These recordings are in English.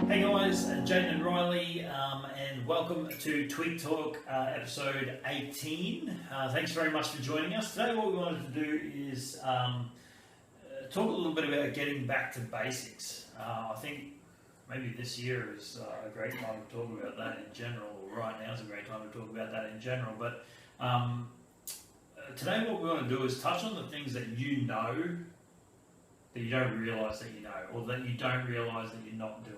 Hey guys, Jaydon and Rylee, and welcome to Tweet Talk episode 18. Thanks very much for joining us. Today what we wanted to do is talk a little bit about getting back to basics. I think maybe this year is a great time to talk about that in general, or right now is a great time to talk about that in general, but today what we want to do is touch on the things that you know that you don't realise that you know, or that you don't realise that you're not doing.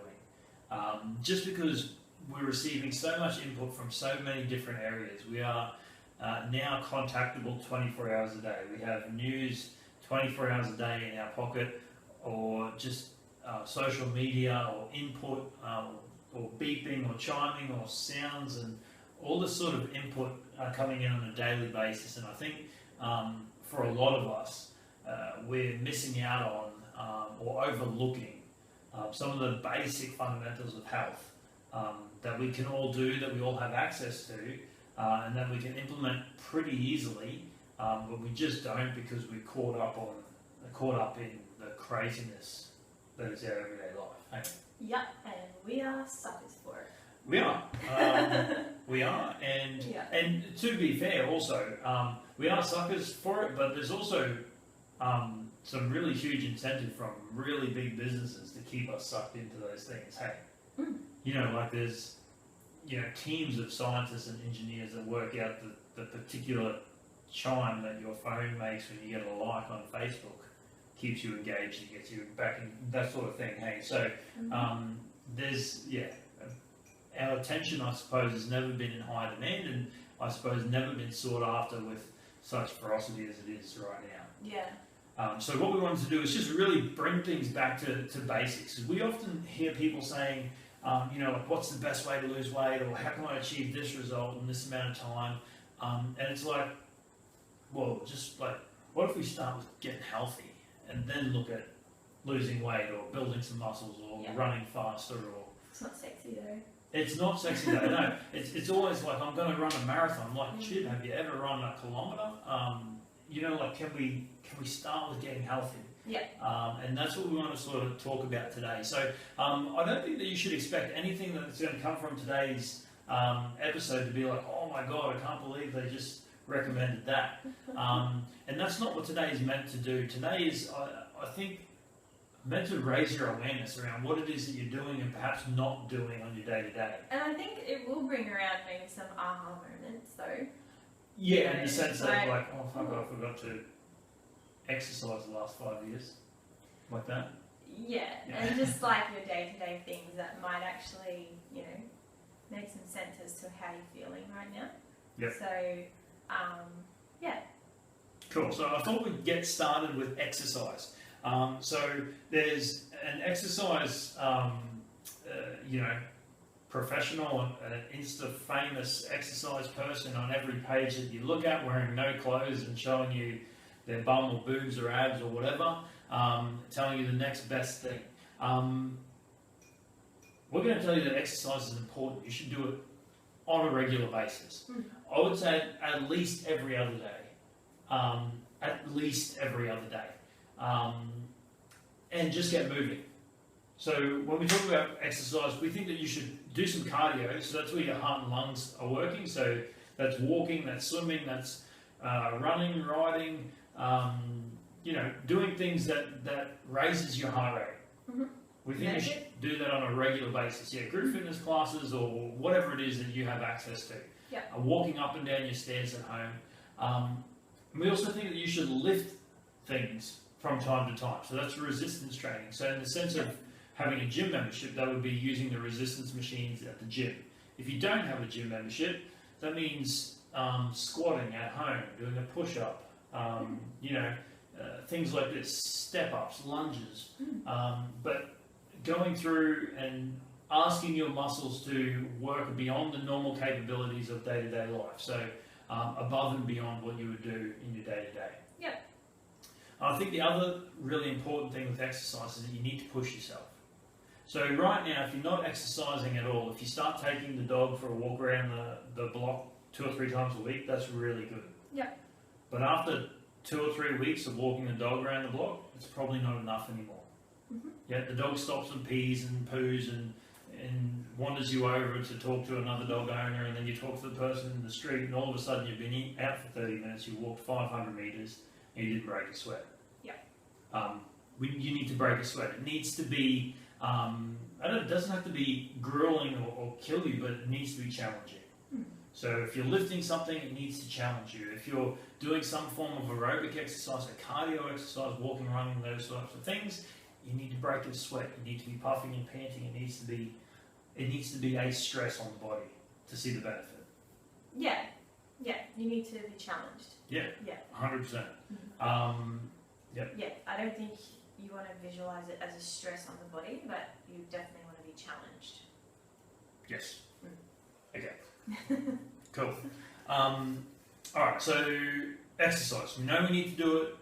Just because we're receiving so much input from so many different areas, we are now contactable 24 hours a day. We have news 24 hours a day in our pocket, or just social media, or input, or beeping, or chiming, or sounds, and all this sort of input coming in on a daily basis. And I think for a lot of us, we're missing out on or overlooking some of the basic fundamentals of health that we can all do, that we all have access to, and that we can implement pretty easily, but we just don't because we're caught up in the craziness that is our everyday life. Hey? Yep, and we are suckers for it. We are. We are, and Yeah. and to be fair, also we are suckers for it, but there's also some really huge incentive from really big businesses to keep us sucked into those things. Hey, you know, like there's teams of scientists and engineers that work out the particular chime that your phone makes when you get a like on Facebook keeps you engaged, it gets you back in, that sort of thing. Hey, so there's our attention, I suppose, has never been in high demand, and I suppose never been sought after with such ferocity as it is right now. Yeah. So what we wanted to do is just really bring things back to basics. Because we often hear people saying, like, what's the best way to lose weight, or how can I achieve this result in this amount of time? And it's like, well, just like, what if we start with getting healthy and then look at losing weight, or building some muscles, or running faster, or... It's not sexy though. It's not sexy though, no. It's always like, I'm going to run a marathon. I'm like, shit, have you ever run a kilometre? Like, can we start with getting healthy? Yeah. And that's what we want to sort of talk about today. So I don't think that you should expect anything that's going to come from today's episode to be like, oh my God, I can't believe they just recommended that. And that's not what today is meant to do. Today is, I think, meant to raise your awareness around what it is that you're doing and perhaps not doing on your day-to-day. And I think it will bring around maybe some aha moments though. Yeah, in the sense that, like, oh fuck, I forgot to exercise the last 5 years. Like that? Yeah, and just like your day-to-day things that might actually, make some sense as to how you're feeling right now. Yep. So, Cool, so I thought we'd get started with exercise. So there's an exercise, professional, an Insta-famous exercise person on every page that you look at, wearing no clothes and showing you their bum or boobs or abs or whatever, telling you the next best thing. We're going to tell you that exercise is important. You should do it on a regular basis. I would say at least every other day. At least every other day. And just get moving. So when we talk about exercise, we think that you should do some cardio. So that's where your heart and lungs are working. So that's walking, that's swimming, that's running, riding, doing things that raises your heart rate. We think you should do that on a regular basis. Yeah, group fitness classes, or whatever it is that you have access to. Yeah. Walking up and down your stairs at home. We also think that you should lift things from time to time. So that's resistance training. So in the sense of having a gym membership, that would be using the resistance machines at the gym. If you don't have a gym membership, that means squatting at home, doing a push-up, things like this, step-ups, lunges, but going through and asking your muscles to work beyond the normal capabilities of day-to-day life. So above and beyond what you would do in your day-to-day. Yeah. I think the other really important thing with exercise is that you need to push yourself. So right now, if you're not exercising at all, if you start taking the dog for a walk around the block 2 or 3 times a week, that's really good. Yeah. But after 2 or 3 weeks of walking the dog around the block, it's probably not enough anymore. Yeah, the dog stops and pees and poos and and wanders you over to talk to another dog owner, and then you talk to the person in the street, and all of a sudden you've been out for 30 minutes, you walked 500 metres, and you didn't break a sweat. Yeah. You need to break a sweat. It needs to be, it doesn't have to be grueling or kill you, but it needs to be challenging. So if you're lifting something, it needs to challenge you. If you're doing some form of aerobic exercise, a cardio exercise, walking, running, those sorts of things, you need to break a sweat. You need to be puffing and panting. It needs to be a stress on the body to see the benefit. Yeah, you need to be challenged. Yeah, 100%. Yeah, I don't think you want to visualize it as a stress on the body, but you definitely want to be challenged. Yes. Okay. Cool. Alright, so exercise. We know we need to do it.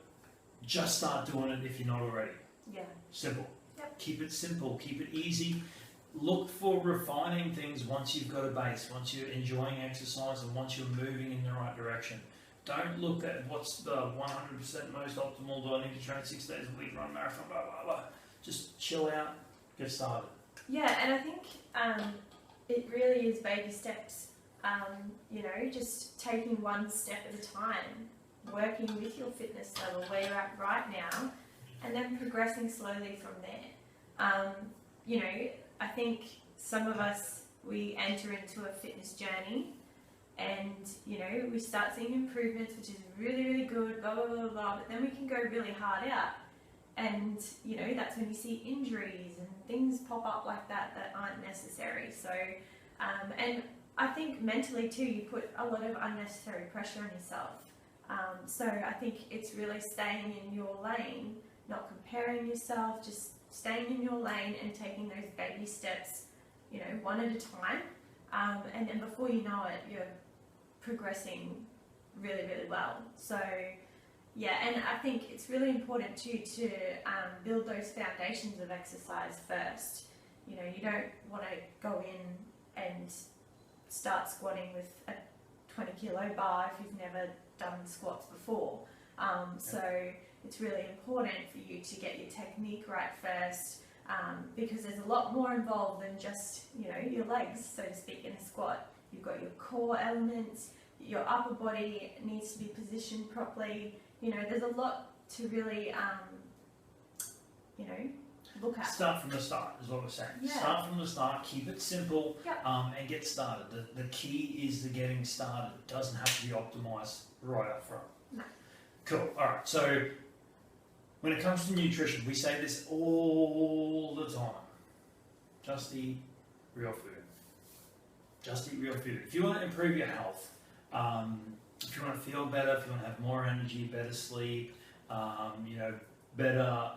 Just start doing it if you're not already. Yeah. Simple. Yep. Keep it simple. Keep it easy. Look for refining things once you've got a base, once you're enjoying exercise, and once you're moving in the right direction. Don't look at what's the 100% most optimal. Do I need to train 6 days a week, run a marathon, blah, blah, blah. Just chill out, get started. Yeah, and I think it really is baby steps. Just taking one step at a time, working with your fitness level where you're at right now, and then progressing slowly from there. I think some of us, we enter into a fitness journey and, we start seeing improvements, which is really, really good, blah, blah, blah, blah, but then we can go really hard out. And, that's when you see injuries and things pop up like that aren't necessary. So, and I think mentally too, you put a lot of unnecessary pressure on yourself. So I think it's really staying in your lane, not comparing yourself, just staying in your lane and taking those baby steps, one at a time. And then before you know it, you're progressing really, really well. So yeah, and I think it's really important too to build those foundations of exercise first. You don't want to go in and start squatting with a 20 kilo bar if you've never done squats before. So it's really important for you to get your technique right first, because there's a lot more involved than just, your legs, so to speak, in a squat. You've got your core elements, your upper body needs to be positioned properly. There's a lot to really, look at. Start from the start is what we're saying. Yeah. Start from the start, keep it simple, Yep. and get started. The key is the getting started. It doesn't have to be optimised right up front. No. Cool. Alright, so when it comes to nutrition, we say this all the time. Just eat real food. Just eat real food. If you want to improve your health, if you want to feel better, if you want to have more energy, better sleep, better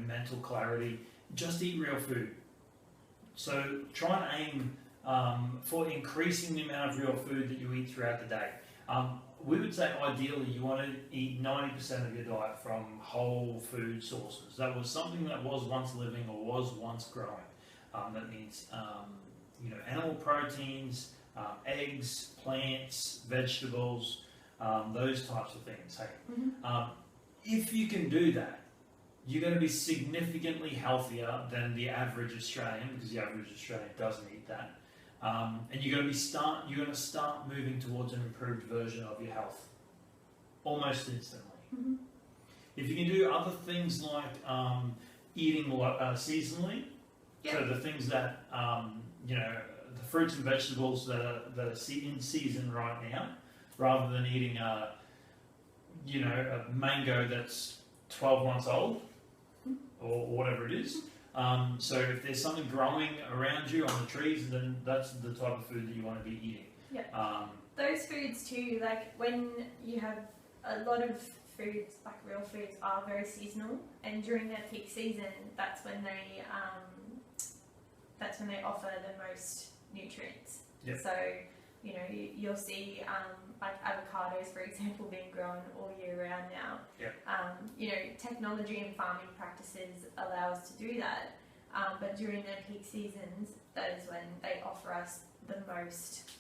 mental clarity, just eat real food. So try and aim for increasing the amount of real food that you eat throughout the day. We would say ideally you want to eat 90% of your diet from whole food sources. That was something that was once living or was once growing. That means animal proteins, eggs, plants, vegetables, those types of things. Hey, Mm-hmm. If you can do that, you're going to be significantly healthier than the average Australian, because the average Australian doesn't eat that. And you're going to start moving towards an improved version of your health almost instantly. Mm-hmm. If you can do other things like eating seasonally, Yep. so the things that the fruits and vegetables that are in season right now, rather than eating a mango that's 12 months old or whatever it is. So if there's something growing around you on the trees, then that's the type of food that you want to be eating. Yeah. Those foods too, like when you have a lot of foods, like real foods, are very seasonal, and during their peak season, that's when they offer the most nutrients. Yep. So you'll see like avocados, for example, being grown all year round now. Yep. Technology and farming practices allow us to do that, but during their peak seasons, that is when they offer us the most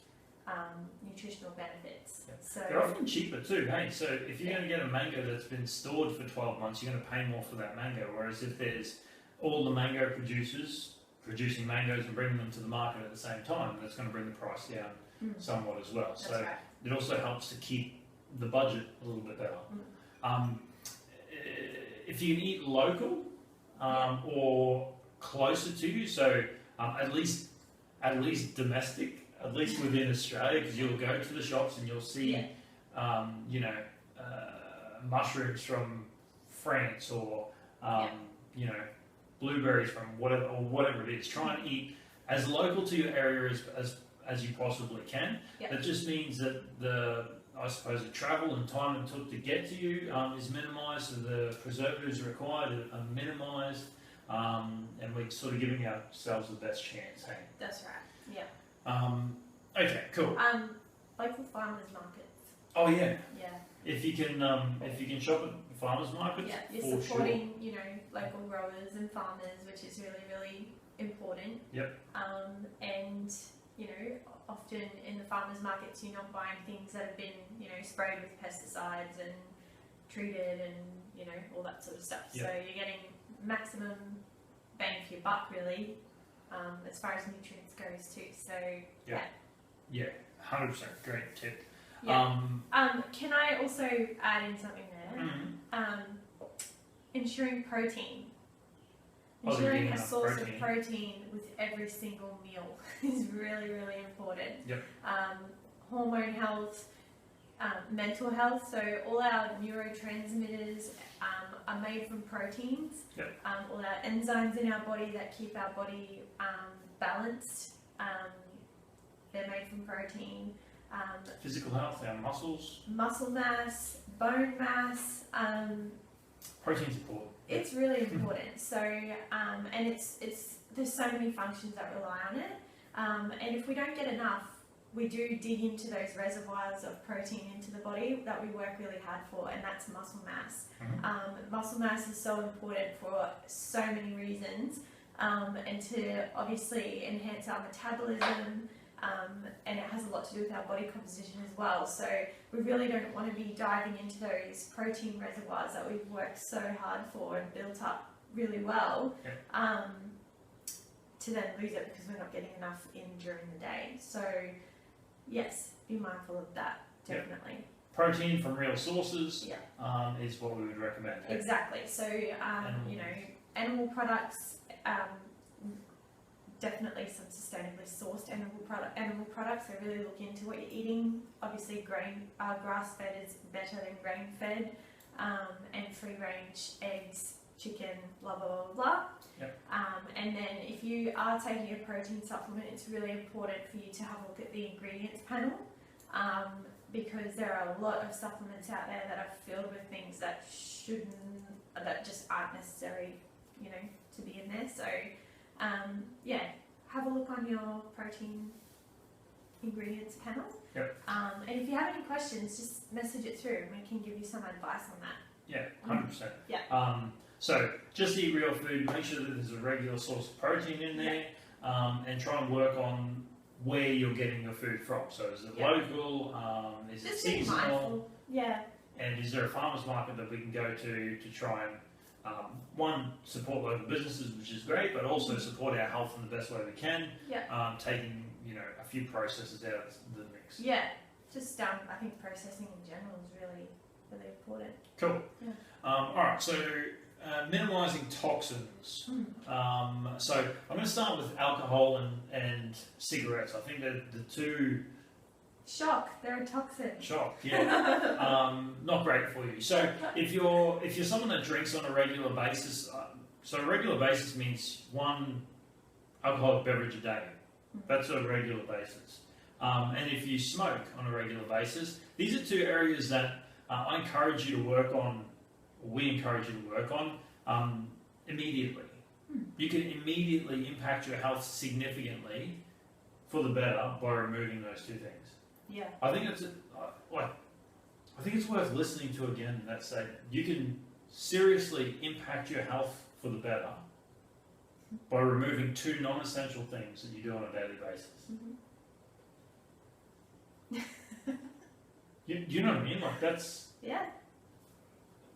nutritional benefits. Yep. So They're often cheaper too, hey? So if you're going to get a mango that's been stored for 12 months, you're going to pay more for that mango, whereas if there's all the mango producers producing mangoes and bringing them to the market at the same time. That's going to bring the price down somewhat as well. That's So right. it also helps to keep the budget a little bit better. If you can eat local or closer to you, so at least domestic, at least within Australia, because you'll go to the shops and you'll see, you know, mushrooms from France or you know, blueberries from whatever it is. Try and eat as local to your area as you possibly can. That just means that I suppose the travel and time it took to get to you is minimised, so the preservatives required are minimised, and we're sort of giving ourselves the best chance. Hey. That's right. Yeah. Okay. Cool. Local farmers markets. Oh yeah. Yeah. If you can shop at farmers markets. Yeah, you're supporting, you know, local growers and farmers, which is really, really important. Yep. And you know, often in the farmers markets, you're not buying things that have been, you know, sprayed with pesticides and treated and, you know, all that sort of stuff. Yep. So you're getting maximum bang for your buck, really, as far as nutrients goes too. So yeah, 100%. Great tip. Yeah. Can I also add in something there? Ensuring protein. Ensuring a source of protein with every single meal is really, really important. Yep. Hormone health, mental health. So all our neurotransmitters are made from proteins. Yep. All our enzymes in our body that keep our body balanced, they're made from protein. Physical health, our muscles. Muscle mass, bone mass. Protein's important. It's really important. So, and it's there's so many functions that rely on it. And if we don't get enough, we do dig into those reservoirs of protein into the body that we work really hard for, and that's muscle mass. Muscle mass is so important for so many reasons, and to obviously enhance our metabolism. And it has a lot to do with our body composition as well. So we really don't want to be diving into those protein reservoirs that we've worked so hard for and built up really well, to then lose it because we're not getting enough in during the day. So yes, be mindful of that, definitely. Protein from real sources is what we would recommend. Exactly. So, you know, animal products, definitely some sustainably sourced animal products. So really look into what you're eating. Obviously, grass-fed is better than grain-fed, and free-range eggs, chicken, blah blah blah blah. Yep. And then if you are taking a protein supplement, it's really important for you to have a look at the ingredients panel, because there are a lot of supplements out there that are filled with things that that just aren't necessary, you know, to be in there. So. Yeah, have a look on your protein ingredients panel. Yep. And if you have any questions, just message it through and we can give you some advice on that. Yeah, 100%. Yeah. So just eat real food, make sure that there's a regular source of protein in there, and try and work on where you're getting your food from. So is it local? Is just it seasonal? Mindful. Yeah. And is there a farmer's market that we can go to try and one, support local businesses, which is great, but also support our health in the best way we can. Yeah. Taking, you know, a few processes out of the mix. Yeah. Just I think processing in general is really, really important. Cool. Yeah. All right. So minimising toxins. So I'm going to start with alcohol and cigarettes. I think that the two. Shock, they're a toxin. Shock, yeah. Not great for you. So if you're someone that drinks on a regular basis, so a regular basis means one alcoholic beverage a day. That's a regular basis. And if you smoke on a regular basis, these are two areas that I encourage you to work on, or we encourage you to work on immediately. You can immediately impact your health significantly for the better by removing those two things. Yeah. I think it's worth listening to again. That say you can seriously impact your health for the better by removing two non-essential things that you do on a daily basis. You know what I mean? Like that's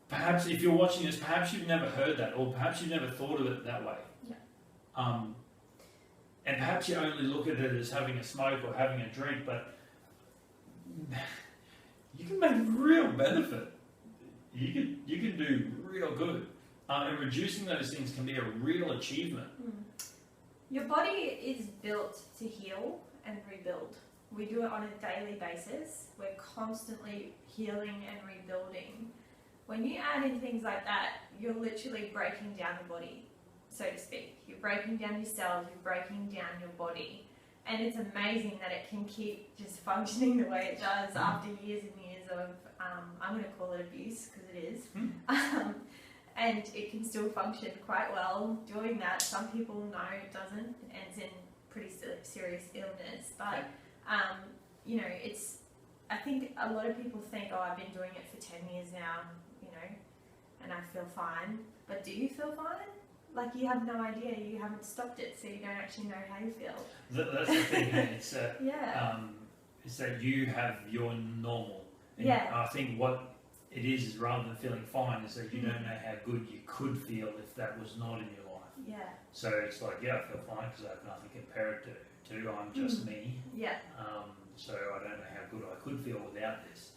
perhaps if you're watching this, perhaps you've never heard that, or perhaps you've never thought of it that way. Yeah. and perhaps you only look at it as having a smoke or having a drink, but you can make real benefit. You can do real good, and reducing those things can be a real achievement. Your body is built to heal and rebuild. We do it on a daily basis. We're constantly healing and rebuilding. When you add in things like that, you're literally breaking down the body, so to speak. You're breaking down your cells, you're breaking down your body. And it's amazing that it can keep just functioning the way it does after years and years of, I'm going to call it abuse, because it is. And it can still function quite well doing that. Some people know it doesn't, it ends in pretty serious illness. But, you know, I think a lot of people think, oh, I've been doing it for 10 years now, you know, and I feel fine. But do you feel fine? Like, you have no idea, you haven't stopped it, so you don't actually know how you feel. That's the thing, it's that you have your normal. And I think what it is rather than feeling fine, is that you don't know how good you could feel if that was not in your life. Yeah. So it's like, yeah, I feel fine because I have nothing compared to. I'm just me. Yeah. So I don't know how good I could feel without this.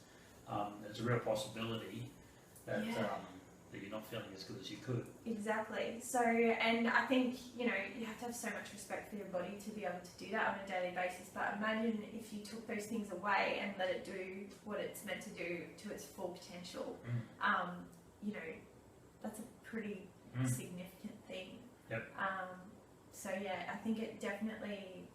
There's a real possibility that that you're not feeling as good as you could. Exactly. So, and I think, you know, you have to have so much respect for your body to be able to do that on a daily basis. But imagine if you took those things away and let it do what it's meant to do to its full potential. You know, that's a pretty significant thing. Yep. So yeah, I think it definitely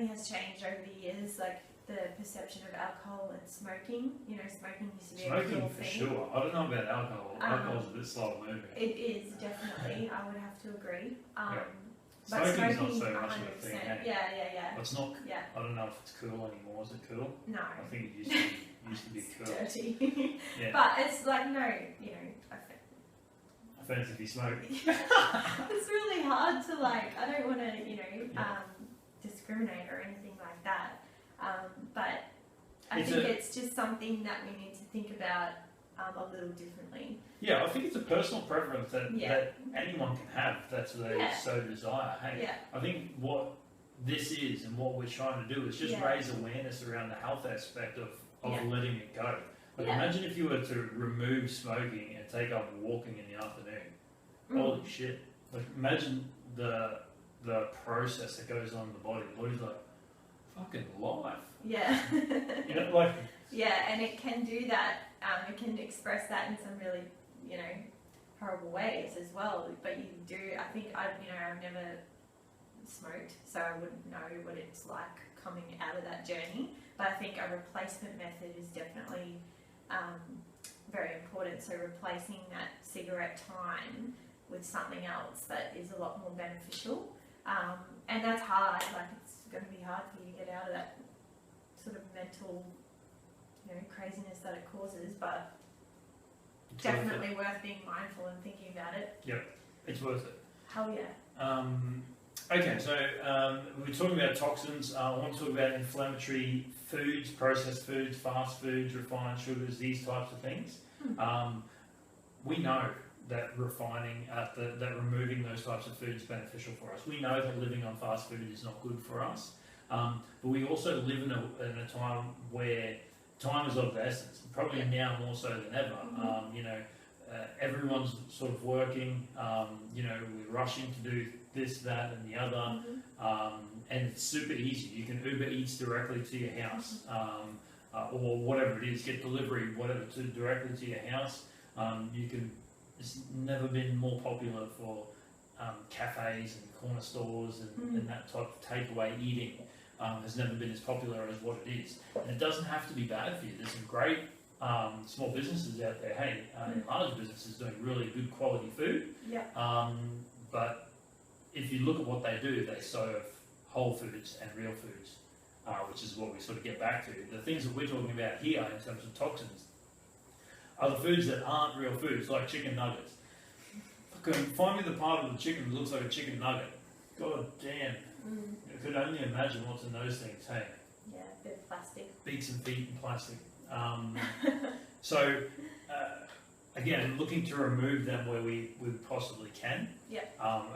has changed over the years, like the perception of alcohol and smoking. You know, smoking used to be a cool for thing. sure. I don't know about alcohol. Alcohol's a bit slow moving. It is, definitely. I would have to agree. But Smoking's not smoking, so much 100%. of a thing. Hey? Yeah. It's not. Yeah. I don't know if it's cool anymore. Is it cool? No. I think it used to be cool. Dirty. Yeah. But it's like, no, you know, Offense if you smoke. it's really hard to, like, I don't want to, you know, discriminate or anything like that. But I think it's just something that we need to think about a little differently. Yeah, I think it's a personal preference that anyone can have. That's what they so desire. Hey, I think what this is and what we're trying to do is just raise awareness around the health aspect of letting it go. Like imagine if you were to remove smoking and take up walking in the afternoon. Holy shit! Like imagine the process that goes on in the body. The body's like, fucking life. Yeah. You know, like. Yeah, and it can do that. It can express that in some really, you know, horrible ways as well. But you do. I think I've never smoked, so I wouldn't know what it's like coming out of that journey. But I think a replacement method is definitely very important. So replacing that cigarette time with something else that is a lot more beneficial. And that's hard. Like, it's going to be hard for you to get out of that sort of mental, you know, craziness that it causes, but it's definitely worth being mindful and thinking about it. Yep, it's worth it. Hell yeah. Okay, so we're talking about toxins. I want to talk about inflammatory foods, processed foods, fast foods, refined sugars, these types of things. We know that refining, that removing those types of foods is beneficial for us. We know that living on fast food is not good for us. But we also live in a time where time is of the essence, probably now more so than ever. You know, everyone's sort of working, you know, we're rushing to do this, that and the other, and it's super easy. You can Uber Eats directly to your house, or whatever it is, get delivery, whatever, directly to your house. It's never been more popular for cafes and corner stores and that type of takeaway eating. Has never been as popular as what it is. And it doesn't have to be bad for you. There's some great small businesses out there, large businesses doing really good quality food. But if you look at what they do, they serve whole foods and real foods, which is what we sort of get back to. The things that we're talking about here in terms of toxins are the foods that aren't real foods, like chicken nuggets. Find me the part of the chicken that looks like a chicken nugget. God damn. I could only imagine what's in those things, hey? Yeah, a bit of plastic. Beaks and feet and plastic. So, again, looking to remove them where we possibly can. Yeah.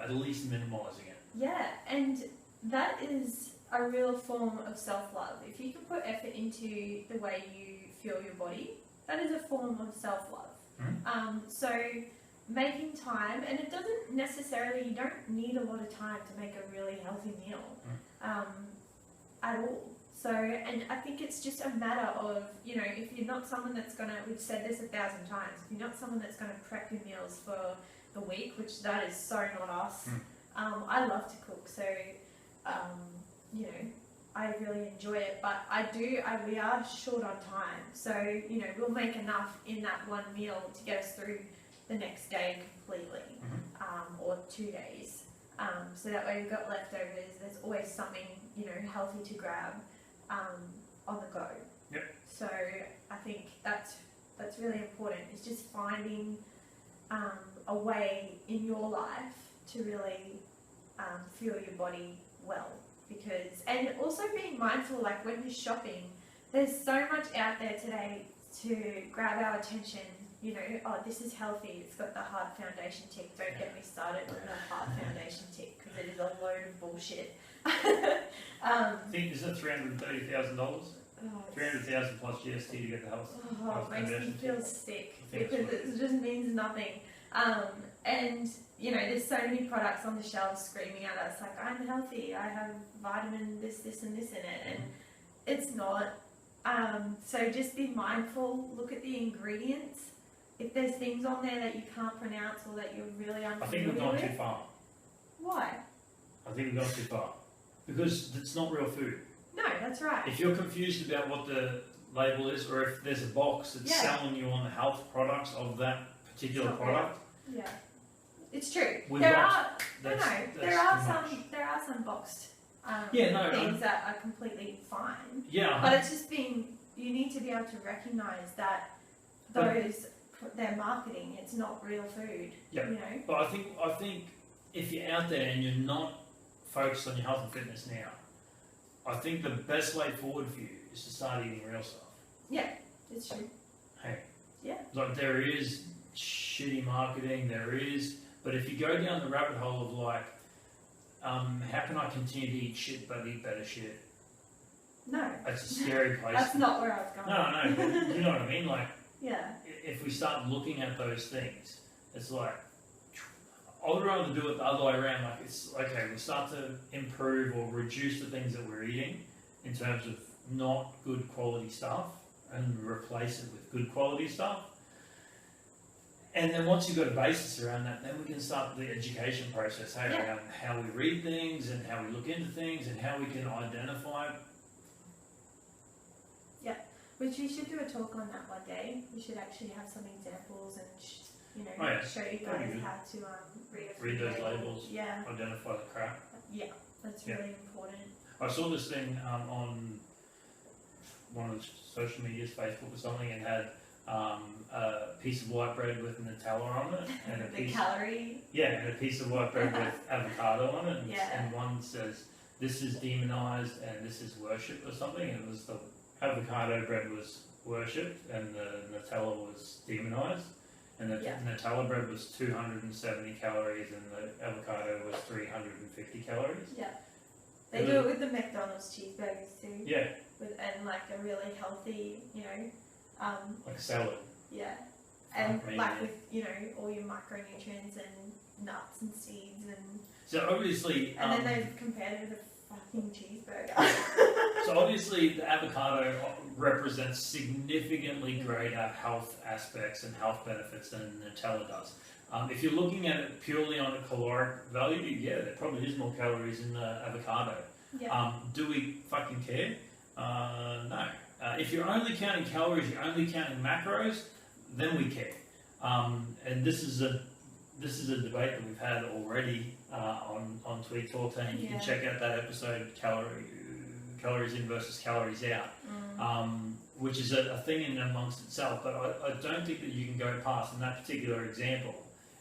At least minimising it. Yeah, and that is a real form of self-love. If you can put effort into the way you feel your body, that is a form of self-love. So making time, and it doesn't necessarily, you don't need a lot of time to make a really healthy meal at all. So, and I think it's just a matter of, you know, if you're not someone that's going to, we've said this 1,000 times, if you're not someone that's going to prep your meals for the week, which that is so not us. I love to cook, so, you know, I really enjoy it, but we are short on time. So, you know, we'll make enough in that one meal to get us through the next day completely, or 2 days. So that way we've got leftovers, there's always something, you know, healthy to grab on the go. Yep. So I think that's really important. It's just finding a way in your life to really fuel your body well, because, and also being mindful, like when you're shopping, there's so much out there today to grab our attention. You know, oh, this is healthy, it's got the hard foundation tick. Don't get me started on the hard foundation tick, because it is a load of bullshit. I think, is it $330,000? 300,000 plus GST to get the health. Oh, it makes me feel sick, because it just means nothing. And you know, there's so many products on the shelves screaming at us like, I'm healthy, I have vitamin this, and this in it, and it's not. So just be mindful, look at the ingredients. If there's things on there that you can't pronounce or that you're really unfamiliar with. I think we've gone too far. Why? I think we've gone too far. Because it's not real food. No, that's right. If you're confused about what the label is, or if there's a box that's selling you on the health products of that particular product. Yeah. It's true. There are some boxed things that are completely fine. Yeah. But it's just being, you need to be able to recognise that they're marketing, it's not real food. Yeah. You know? But I think if you're out there and you're not focused on your health and fitness now, I think the best way forward for you is to start eating real stuff. Yeah, it's true. Hey. Yeah. Like there is shitty marketing, but if you go down the rabbit hole of like, how can I continue to eat shit but eat better shit? No. That's a scary place. That's not where I was going. No, but you know what I mean? Like, yeah. If we start looking at those things, it's like, I would rather do it the other way around. Like, it's okay, we start to improve or reduce the things that we're eating in terms of not good quality stuff and replace it with good quality stuff. And then once you've got a basis around that, then we can start the education process around how we read things and how we look into things and how we can identify. Yeah, which we should do a talk on that one day. We should actually have some examples and show you guys how to read those labels. Yeah. Identify the crap. Yeah, that's really important. I saw this thing on one of the social medias, Facebook or something, and had a piece of white bread with Nutella on it, and and a piece of white bread with avocado on it, and one says this is demonized and this is worshipped or something. And it was the avocado bread was worshipped and the Nutella was demonized, and the Nutella bread was 270 calories and the avocado was 350 calories. Yeah, they do it with the McDonald's cheeseburgers too. Yeah, and like a really healthy, like a salad. Yeah, and like with all your micronutrients and nuts and seeds and. So obviously. And then they've compared it with a fucking cheeseburger. So obviously the avocado represents significantly greater health aspects and health benefits than Nutella does. If you're looking at it purely on a caloric value, there probably is more calories in the avocado. Yeah. Do we fucking care? No. If you're only counting calories, you're only counting macros, then we care. And this is a debate that we've had already on Tweet Talk, and you can check out that episode, calories in versus calories out, which is a thing in amongst itself. But I don't think that you can go past in that particular example.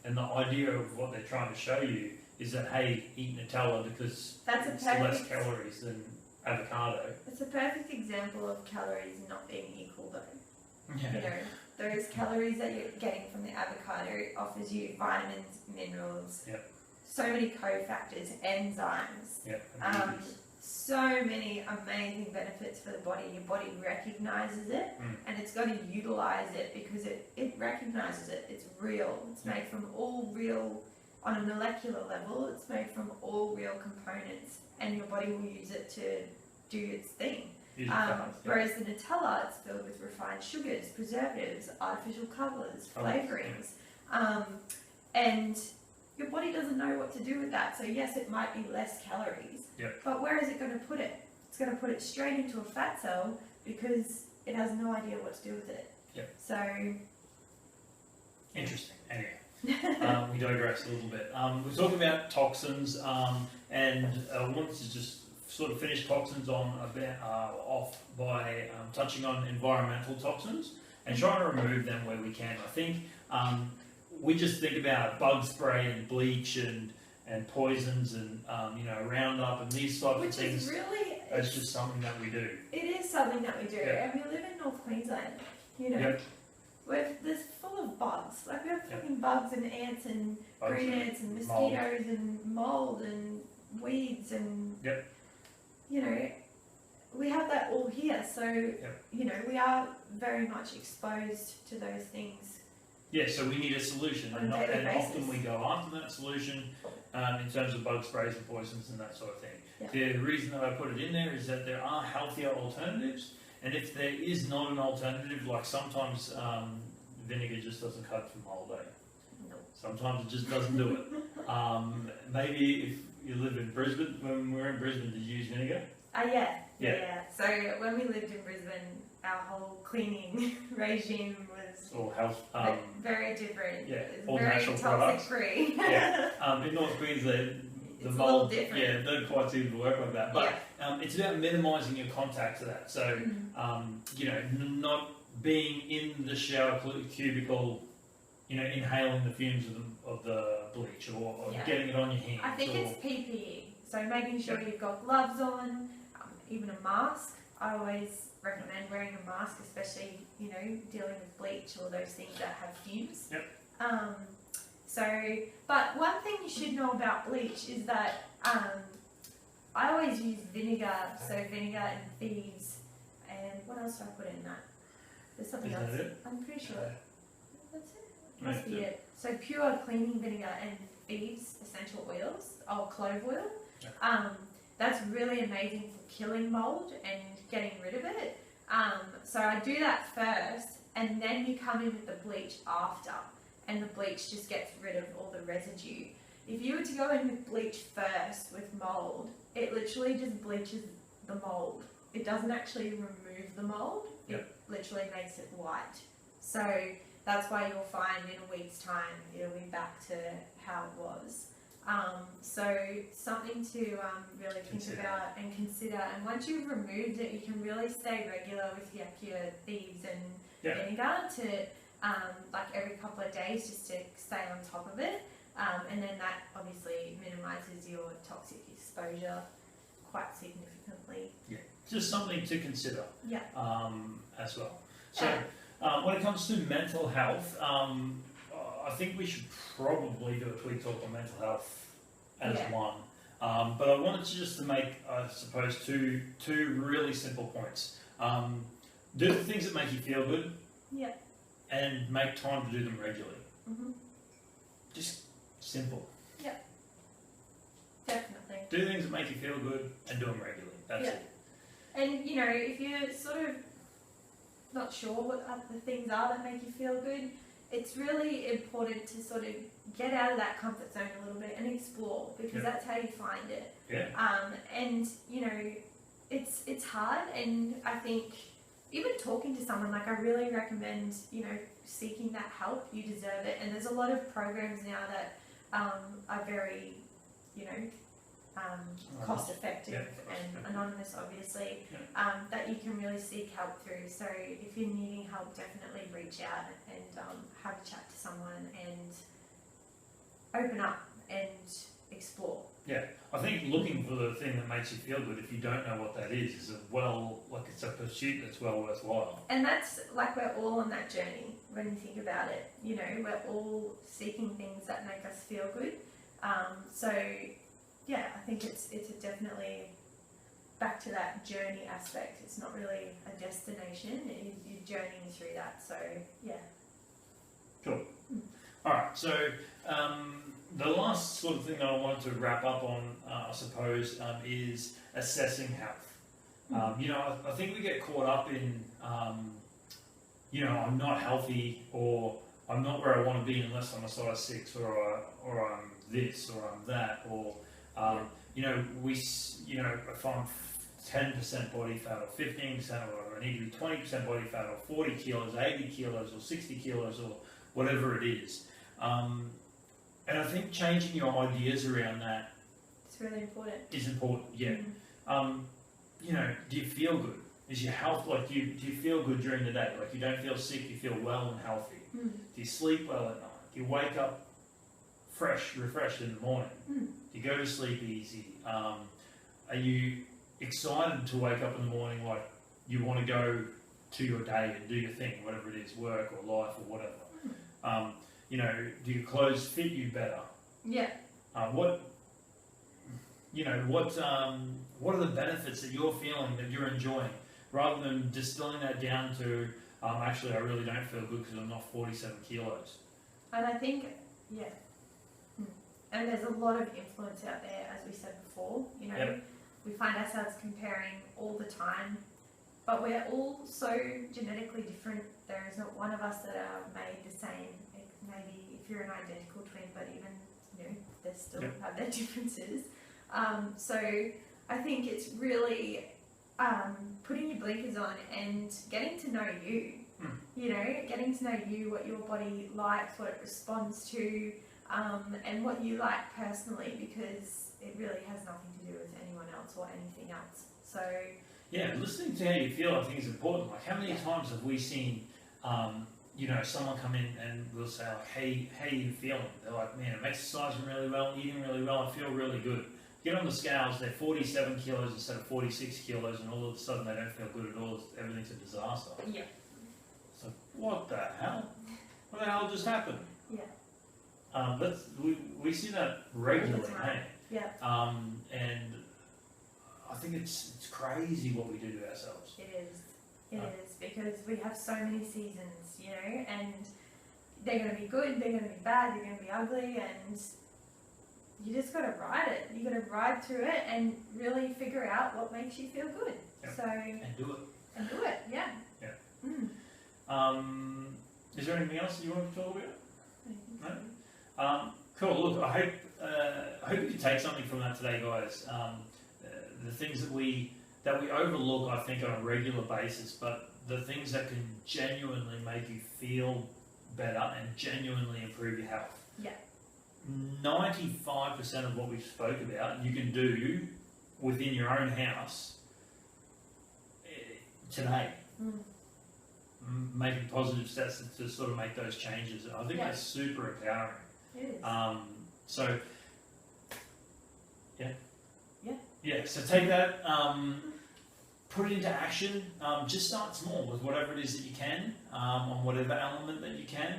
And the idea of what they're trying to show you is that, hey, eat Nutella because it's less calories than avocado. It's a perfect example of calories not being equal, though. Yeah. those calories that you're getting from the avocado offers you vitamins, minerals, Yep. so many cofactors, enzymes, Yep. so many amazing benefits for the body. Your body recognizes it and it's got to utilize it because it recognizes it. It's real. It's made from all real, on a molecular level, it's made from all real components, and your body will use it to do its thing. Whereas the Nutella, it's filled with refined sugars, preservatives, artificial colours, flavourings, and your body doesn't know what to do with that. So yes, it might be less calories, but where is it going to put it? It's going to put it straight into a fat cell because it has no idea what to do with it. So interesting. Anyway, we digress a little bit. We're talking about toxins, and I wanted to just sort of finish toxins off by touching on environmental toxins and trying to remove them where we can. I think we just think about bug spray and bleach and poisons and Roundup and these types of things. Which is really, it's just something that we do. It is something that we do, and we live in North Queensland. There's full of bugs. Like we have fucking bugs and ants and green ants and mosquitoes and mold and weeds and we have that all here. So we are very much exposed to those things. Yeah, so we need a solution, and often we go after that solution in terms of bug sprays and poisons and that sort of thing. The reason that I put it in there is that there are healthier alternatives, and if there is not an alternative, like sometimes vinegar just doesn't cut for mold, No. Sometimes it just doesn't do it. Maybe if you live in Brisbane, when we were in Brisbane, did you use vinegar? Yeah. So when we lived in Brisbane, our whole cleaning regime was Or health, very different. All very natural toxic products. Free. In North Queensland, the It's mold, a little different. don't quite seem to work like that. But it's about minimising your contact to that. So, not being in the shower cubicle, inhaling the fumes of the bleach or getting it on your hands. I think it's PPE. So making sure you've got gloves on, even a mask. I always recommend wearing a mask, especially, dealing with bleach or those things that have fumes. But one thing you should know about bleach is that I always use vinegar, so vinegar and thieves, and what else do I put in that? There's something else. That it? I'm pretty sure. That's it. Must be it. So pure cleaning vinegar and thieves essential oils, or clove oil. That's really amazing for killing mold and getting rid of it. So I do that first, and then you come in with the bleach after, and the bleach just gets rid of all the residue. If you were to go in with bleach first with mold, it literally just bleaches the mold. It doesn't actually remove the mold. It literally makes it white. So that's why you'll find in a week's time it'll be back to how it was. So something to really think about and consider. And once you've removed it, you can really stay regular with your thieves and vinegar to like every couple of days, just to stay on top of it. And then that obviously minimises your toxic exposure quite significantly. Just something to consider. As well. So when it comes to mental health, I think we should probably do a tweet talk on mental health as one. But I wanted to make, I suppose, two really simple points. Do the things that make you feel good. And make time to do them regularly. Just simple. Definitely. Do things that make you feel good and do them regularly. That's it. And if you're sort of not sure what the things are that make you feel good, it's really important to sort of get out of that comfort zone a little bit and explore, because that's how you find it. And it's hard, and I think even talking to someone, like I really recommend, seeking that help. You deserve it. And there's a lot of programs now that are very, cost effective and anonymous, obviously, that you can really seek help through. So if you're needing help, definitely reach out and have a chat to someone and open up and explore. Yeah, I think looking for the thing that makes you feel good, if you don't know what that is it's a pursuit that's well worthwhile. And that's like we're all on that journey when you think about it. You know, we're all seeking things that make us feel good. So yeah, I think it's definitely back to that journey aspect. It's not really a destination. You're journeying through that. So yeah. Cool. All right. So the last sort of thing that I wanted to wrap up on, I suppose, is assessing health. You know, I think we get caught up in, you know, I'm not healthy, or I'm not where I want to be unless I'm a size 6, or I'm this, or I'm that, or you know, if I'm 10% body fat, or 15%, or I need to be 20% body fat, or 40 kilos, 80 kilos, or 60 kilos, or whatever it is. And I think changing your ideas around that it's really important. is important, yeah. You know, do you feel good? Is your health, like, do you feel good during the day? Like, you don't feel sick, you feel well and healthy. Do you sleep well at night? Do you wake up fresh, refreshed in the morning? Do you go to sleep easy? Are you excited to wake up in the morning, like you want to go to your day and do your thing, whatever it is, work or life or whatever? You know, do your clothes fit you better? Yeah. What are the benefits that you're feeling, that you're enjoying, rather than distilling that down to, actually, I really don't feel good because I'm not 47 kilos. And I think, yeah. And there's a lot of influence out there, as we said before. You know, Yep. we find ourselves comparing all the time, but we're all so genetically different. There is not one of us that are made the same. Maybe if you're an identical twin, but even, you know, they still have their differences. So I think it's really putting your blinkers on and getting to know you. You know, getting to know you, what your body likes, what it responds to, and what you like personally, because it really has nothing to do with anyone else or anything else. So yeah, listening to how you feel, I think, is important. Like, how many times have we seen, you know, someone come in and we'll say, like, hey, how are you feeling? They're like, man, I'm exercising really well, eating really well, I feel really good. Get on the scales, they're 47 kilos instead of 46 kilos, and all of a sudden they don't feel good at all. Everything's a disaster. yeah. So what the hell? What the hell just happened? Yeah. We see that regularly, All the time. hey? Yeah. And I think it's crazy what we do to ourselves. It is. It is, because we have so many seasons, you know, and they're going to be good, they're going to be bad, they're going to be ugly, and you just got to ride it. You got to ride through it and really figure out what makes you feel good. Yep. So And do it. and do it. Yeah. Yeah. Is there anything else that you want to talk about? I think so. Cool. Look, I hope you can take something from that today, guys. The things that we overlook, I think, on a regular basis, but the things that can genuinely make you feel better and genuinely improve your health. Yeah. 95% of what we spoke about, you can do within your own house today. Making positive steps to sort of make those changes. I think that's super empowering. It is. So, yeah. Yeah. Yeah, so take that, put it into action. Just start small with whatever it is that you can, on whatever element that you can,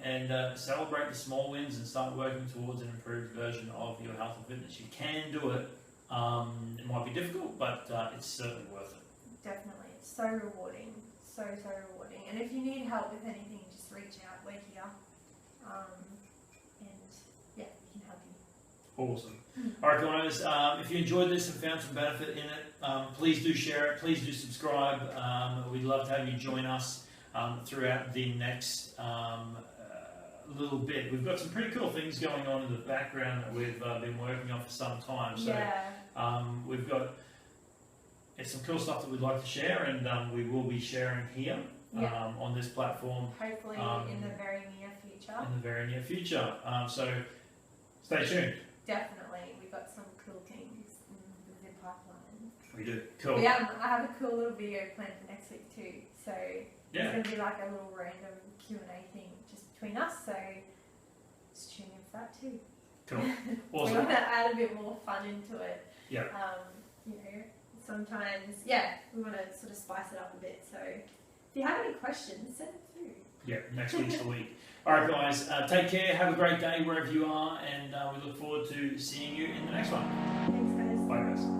and celebrate the small wins and start working towards an improved version of your health and fitness. You can do it. It might be difficult, but it's certainly worth it. Definitely. It's so rewarding. So rewarding. And if you need help with anything, just reach out. We're here. And yeah, we can help you. Awesome. All right, guys, if you enjoyed this and found some benefit in it, please do share it. Please do subscribe. We'd love to have you join us throughout the next little bit. We've got some pretty cool things going on in the background that we've been working on for some time. So we've got some cool stuff that we'd like to share, and we will be sharing here on this platform. Hopefully in the very near future. In the very near future. So stay tuned. Definitely. We've got some cool things in the pipeline. We do. Cool. I have a cool little video planned for next week too. So it's going to be like a little random Q&A thing just between us. So just tune in for that too. Cool. We Awesome. want to add a bit more fun into it. Yeah. You know, sometimes, yeah, we want to sort of spice it up a bit. So if you have any questions, send it through. Yeah, next week's the week. All right, guys, take care. Have a great day wherever you are, and we look forward to seeing you in the next one. Thanks, guys. Bye, guys.